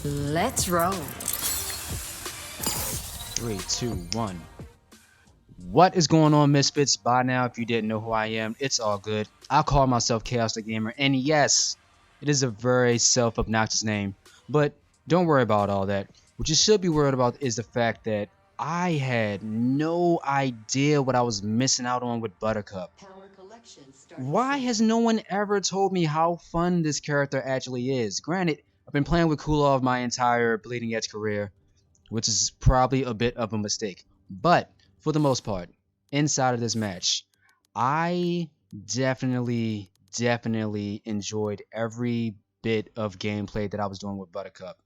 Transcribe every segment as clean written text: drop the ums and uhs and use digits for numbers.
Let's roll. 3, 2, 1. What is going on, Misfits? By now, if you didn't know who I am, it's all good. I call myself Chaos the Gamer, and yes, it is a very self-obnoxious name. But don't worry about all that. What you should be worried about is the fact that I had no idea what I was missing out on with Buttercup. Why has no one ever told me how fun this character actually is? Granted, I've been playing with Kulov my entire Bleeding Edge career, which is probably a bit of a mistake. But for the most part, inside of this match, I definitely enjoyed every bit of gameplay that I was doing with Buttercup.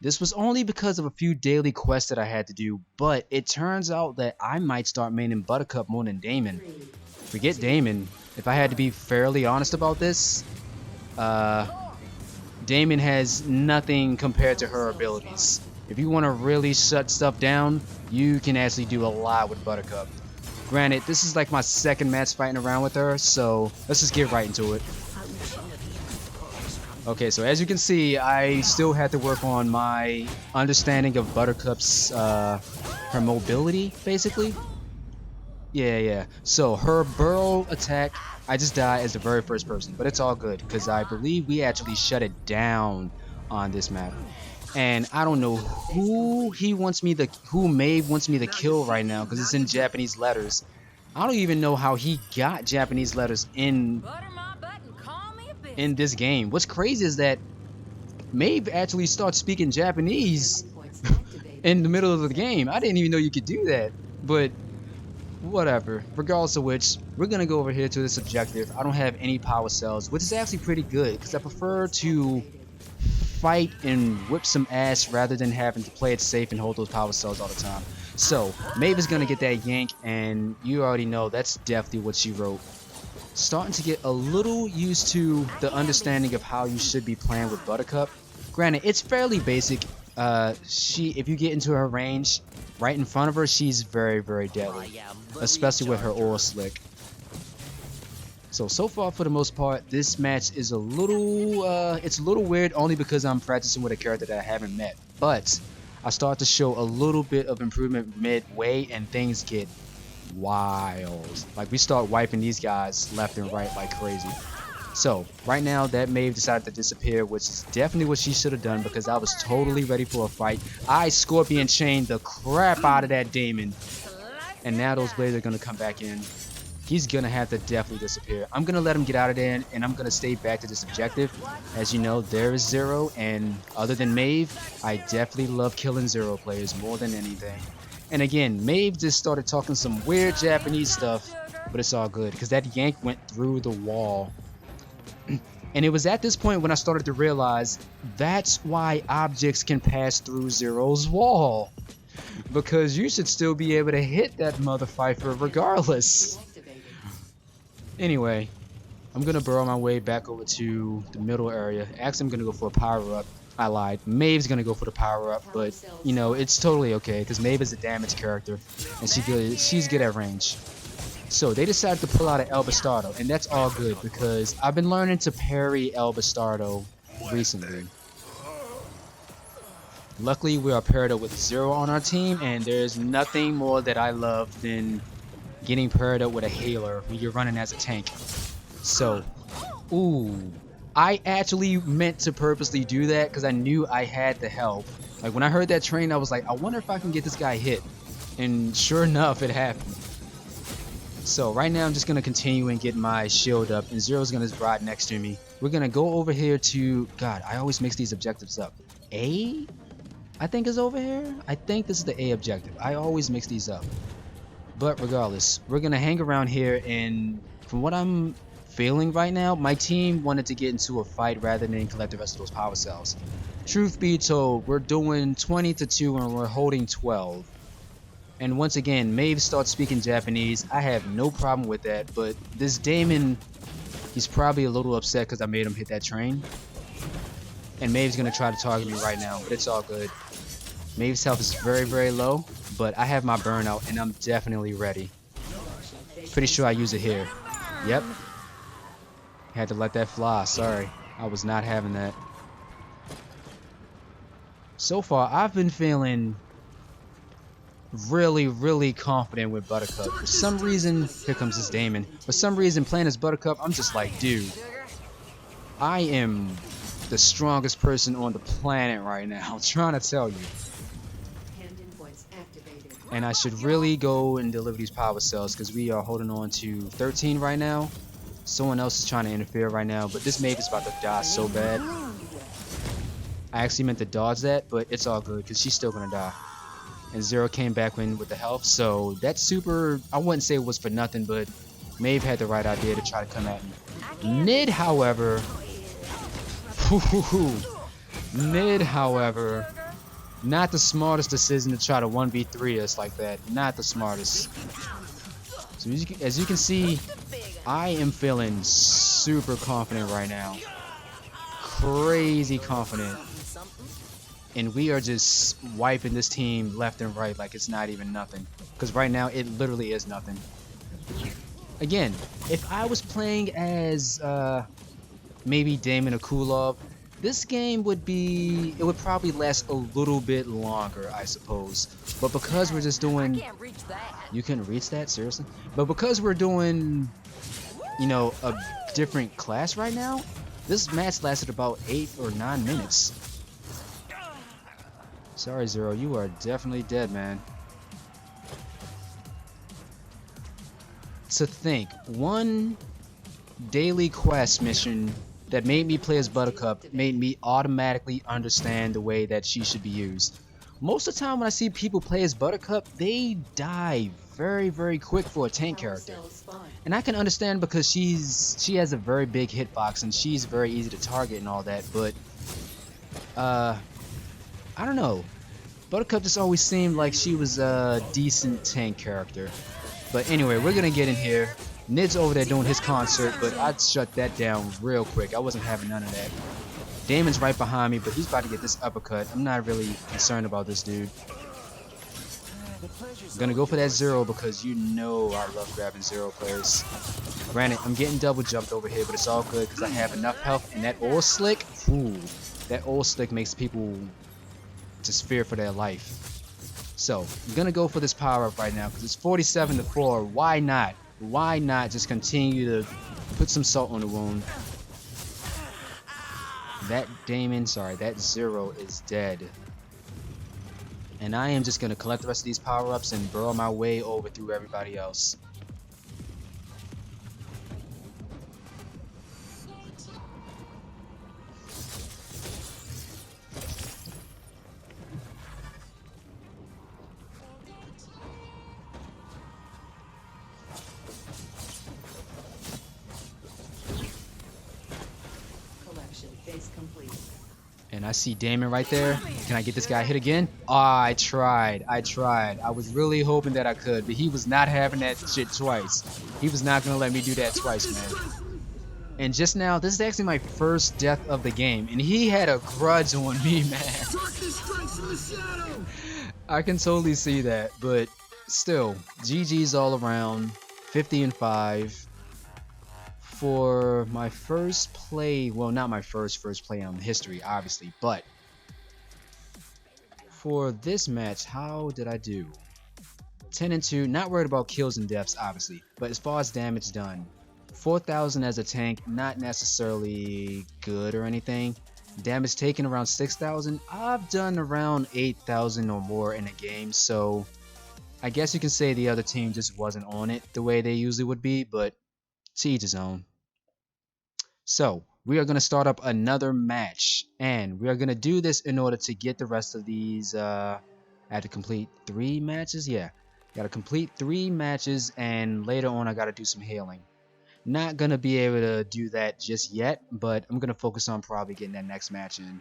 This was only because of a few daily quests that I had to do, but it turns out that I might start maining Buttercup more than Damon. Forget Damon. If I had to be fairly honest about this, Damon has nothing compared to her abilities. If you want to really shut stuff down, you can actually do a lot with Buttercup. Granted, this is like my second match fighting around with her, so let's just get right into it. Okay, so as you can see, I still had to work on my understanding of Buttercup's, her mobility, basically. Yeah. So her burrow attack, I just died as the very first person, but it's all good because I believe we actually shut it down on this map. And I don't know who Maeve wants me to kill right now because it's in Japanese letters. I don't even know how he got Japanese letters in this game. What's crazy is that Maeve actually starts speaking Japanese in the middle of the game. I didn't even know you could do that, but whatever. Regardless of which, we're gonna go over here to this objective. I don't have any power cells, which is actually pretty good because I prefer to fight and whip some ass rather than having to play it safe and hold those power cells all the time. So Maeve is gonna get that yank, and you already know that's definitely what she wrote. Starting to get a little used to the understanding of how you should be playing with Buttercup. Granted, it's fairly basic. If you get into her range right in front of her, she's very deadly, especially with her oil slick. So far for the most part, this match is a little weird only because I'm practicing with a character that I haven't met. But I start to show a little bit of improvement midway and things get wild. Like we start wiping these guys left and right like crazy. So right now that Maeve decided to disappear, which is definitely what she should have done because I was totally ready for a fight. I scorpion chained the crap out of that Damon. And now those blades are gonna come back in. He's gonna have to definitely disappear. I'm gonna let him get out of there and I'm gonna stay back to this objective. As you know, there is Zero, and other than Maeve, I definitely love killing Zero players more than anything. And again, Maeve just started talking some weird Japanese stuff, but it's all good because that yank went through the wall. And it was at this point when I started to realize that's why objects can pass through Zero's wall. Because you should still be able to hit that mother fifer regardless. Anyway, I'm gonna burrow my way back over to the middle area. Actually, I'm gonna go for a power up. I lied. Maeve's gonna go for the power up, but you know it's totally okay because Maeve is a damage character, and she's good at range. So they decided to pull out an El Bastardo, and that's all good because I've been learning to parry El Bastardo recently. Luckily, we are paired up with Zero on our team, and there's nothing more that I love than getting paired up with a healer when you're running as a tank. So, ooh, I actually meant to purposely do that because I knew I had the help. Like when I heard that train, I was like, I wonder if I can get this guy hit. And sure enough, it happened. So right now I'm just gonna continue and get my shield up, and Zero's gonna ride next to me. We're gonna go over here to, God, I always mix these objectives up. A, I think is over here. I think this is the A objective. I always mix these up. But regardless, we're gonna hang around here, and from what I'm feeling right now, my team wanted to get into a fight rather than collect the rest of those power cells. Truth be told, we're doing 20-2 and we're holding 12. And once again, Maeve starts speaking Japanese. I have no problem with that, but this Damon, he's probably a little upset because I made him hit that train. And Maeve's gonna try to target me right now, but it's all good. Maeve's health is very low, but I have my burnout and I'm definitely ready. Pretty sure I use it here. Yep. Had to let that fly, sorry. I was not having that. So far, I've been feeling really confident with Buttercup. For some reason, here comes this Damon. For some reason, playing as Buttercup, I'm just like, dude, I am the strongest person on the planet right now. I'm trying to tell you. And I should really go and deliver these power cells because we are holding on to 13 right now. Someone else is trying to interfere right now, but this Maeve is about to die so bad. I actually meant to dodge that, but it's all good because she's still gonna die. And Zero came back in with the health, so that super, I wouldn't say it was for nothing, but Maeve had the right idea to try to come at me. Nid, however, not the smartest decision to try to 1v3 us like that. Not the smartest. So as you can see, I am feeling super confident right now. Crazy confident. And we are just wiping this team left and right like it's not even nothing. Because right now, it literally is nothing. Again, if I was playing as maybe Damon or Kulov, this game would probably last a little bit longer, I suppose. But because we're just doing... You couldn't reach that? Seriously? But because we're doing, you know, a different class right now, this match lasted about 8 or 9 minutes. Sorry, Zero, you are definitely dead, man. To think, one daily quest mission that made me play as Buttercup made me automatically understand the way that she should be used. Most of the time when I see people play as Buttercup, they die very quick for a tank character. And I can understand because she has a very big hitbox and she's very easy to target and all that, but I don't know. Buttercup just always seemed like she was a decent tank character. But anyway, we're gonna get in here. Nid's over there doing his concert, but I'd shut that down real quick. I wasn't having none of that. Damon's right behind me, but he's about to get this uppercut. I'm not really concerned about this dude. I'm gonna go for that Zero because you know I love grabbing Zero players. Granted, I'm getting double jumped over here, but it's all good because I have enough health. And that oil slick, ooh, that oil slick makes people just fear for their life. So, I'm gonna go for this power up right now because it's 47 to 4. Why not? Why not just continue to put some salt on the wound? That that Zero is dead. And I am just gonna collect the rest of these power-ups and burrow my way over through everybody else. And I see Damon right there. Can I get this guy hit again? Oh, I tried. I was really hoping that I could, but he was not having that shit twice. He was not gonna let me do that twice, man. And just now, this is actually my first death of the game, and he had a grudge on me, man. I can totally see that, but still, GG's all around. 50 and 5. For my first play, well, not my first play on history, obviously, but for this match, how did I do? 10 and 2, not worried about kills and deaths, obviously, but as far as damage done, 4,000 as a tank, not necessarily good or anything. Damage taken around 6,000. I've done around 8,000 or more in a game, so I guess you can say the other team just wasn't on it the way they usually would be, but to each his own. So, we are going to start up another match, and we are going to do this in order to get the rest of these, I had to complete 3 matches, yeah. Got to complete 3 matches, and later on I got to do some healing. Not going to be able to do that just yet, but I'm going to focus on probably getting that next match in.